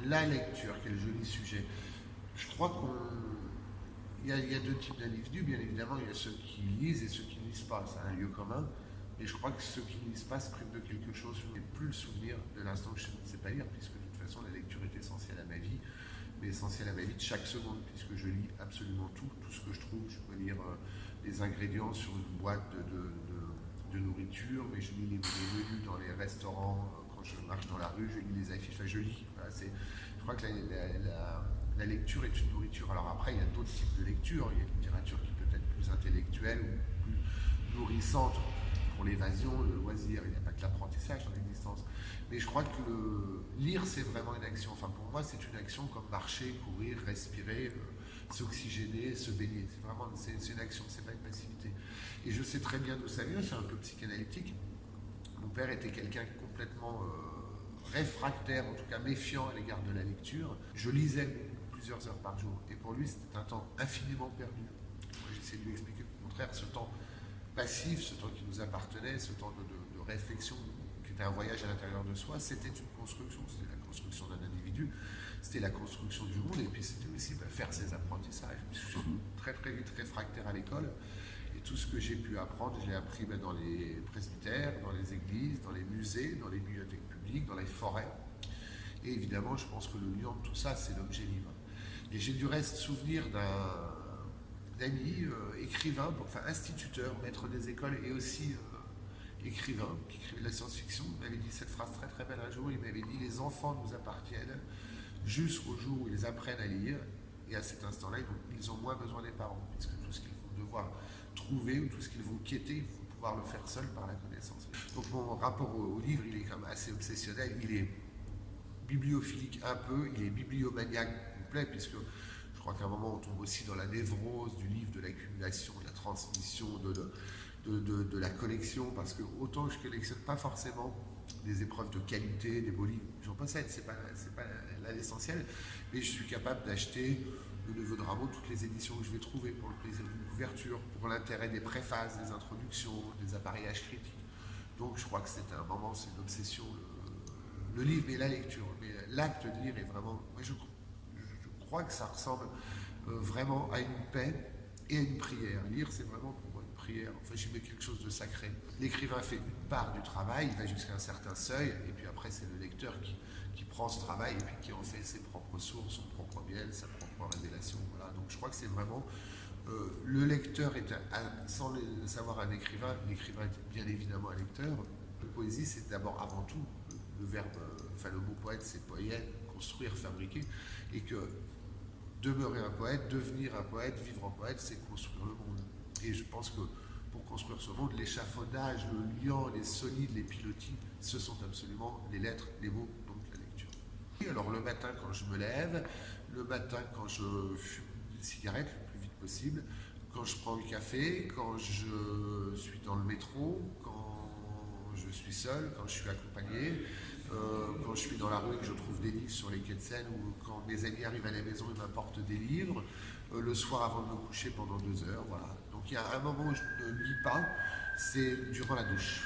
la lecture, quel joli sujet. Je crois il y a deux types d'individus, bien évidemment, il y a ceux qui lisent et ceux qui ne lisent pas, c'est un lieu commun. Et je crois que ceux qui ne lisent pas se privent de quelque chose. Je n'ai plus le souvenir de l'instant que je ne sais pas lire, puisque de toute façon la lecture est essentielle à ma vie, mais essentielle à ma vie de chaque seconde, puisque je lis absolument tout ce que je trouve. Je peux lire les ingrédients sur une boîte de nourriture, mais je lis les menus dans les restaurants, quand je marche dans la rue, je lis les affiches, enfin, je lis. Voilà, je crois que la lecture est une nourriture. Alors après, il y a d'autres types de lecture. Il y a une littérature qui peut être plus intellectuelle ou plus nourrissante pour l'évasion, le loisir. Il n'y a pas que l'apprentissage dans l'existence. Mais je crois que lire, c'est vraiment une action. Enfin, pour moi, c'est une action comme marcher, courir, respirer, s'oxygéner, se baigner. C'est une action, c'est pas une passivité. Et je sais très bien d'où ça vient. Je suis un peu psychanalytique. Mon père était quelqu'un complètement réfractaire, en tout cas méfiant à l'égard de la lecture. Je lisais plusieurs heures par jour. Et pour lui, c'était un temps infiniment perdu. Moi, j'essaie de lui expliquer au contraire ce temps passif, ce temps qui nous appartenait, ce temps de réflexion, qui était un voyage à l'intérieur de soi, c'était une construction, c'était la construction d'un individu, c'était la construction du monde, et puis c'était aussi faire ses apprentissages. Je suis très très vite réfractaire à l'école, et tout ce que j'ai pu apprendre, je l'ai appris dans les presbytères, dans les églises, dans les musées, dans les bibliothèques publiques, dans les forêts. Et évidemment, je pense que le lion de tout ça, c'est l'objet livre. Et j'ai du reste souvenir d'un ami, écrivain, enfin instituteur, maître des écoles et aussi écrivain, qui écrivait de la science-fiction. Il m'avait dit cette phrase très très belle un jour, il m'avait dit « Les enfants nous appartiennent jusqu'au jour où ils apprennent à lire, et à cet instant-là, ils ont moins besoin des parents, puisque tout ce qu'ils vont devoir trouver ou tout ce qu'ils vont quêter, ils vont pouvoir le faire seuls par la connaissance. » Donc mon rapport au livre, il est quand même assez obsessionnel, il est bibliophilique un peu, il est bibliomaniaque complet, puisque je crois qu'à un moment on tombe aussi dans la névrose du livre, de l'accumulation, de la transmission, de la collection, parce que autant je collectionne pas forcément des épreuves de qualité, des beaux livres, j'en possède, c'est pas l'essentiel, mais je suis capable d'acheter le Neveu de Rameau, toutes les éditions que je vais trouver pour le plaisir d'une couverture, pour l'intérêt des préfaces, des introductions, des appareillages critiques. Donc je crois que c'est un moment, c'est une obsession, le livre et la lecture. Mais l'acte de lire est vraiment, moi je crois que ça ressemble vraiment à une paix et à une prière. Lire, c'est vraiment pour moi une prière. Enfin, j'y mets quelque chose de sacré. L'écrivain fait une part du travail, il va jusqu'à un certain seuil, et puis après, c'est le lecteur qui prend ce travail et puis qui en fait ses propres sources, son propre miel, sa propre révélation. Voilà. Donc je crois que c'est vraiment. Le lecteur est, sans le savoir, un écrivain. L'écrivain est bien évidemment un lecteur. La poésie, c'est d'abord, avant tout, le verbe, enfin le mot poète, c'est poiète, construire, fabriquer, et que demeurer un poète, devenir un poète, vivre en poète, c'est construire le monde. Et je pense que pour construire ce monde, l'échafaudage, le liant, les solides, les pilotis, ce sont absolument les lettres, les mots, donc la lecture. Et alors le matin quand je me lève, le matin quand je fume des cigarettes le plus vite possible, quand je prends le café, quand je suis dans le métro, quand je suis seul, quand je suis accompagné, quand je suis dans la rue et que je trouve des livres sur les quais de Seine, ou quand mes amis arrivent à la maison et m'apportent des livres, le soir avant de me coucher pendant 2 heures, voilà. Donc il y a un moment où je ne lis pas, c'est durant la douche.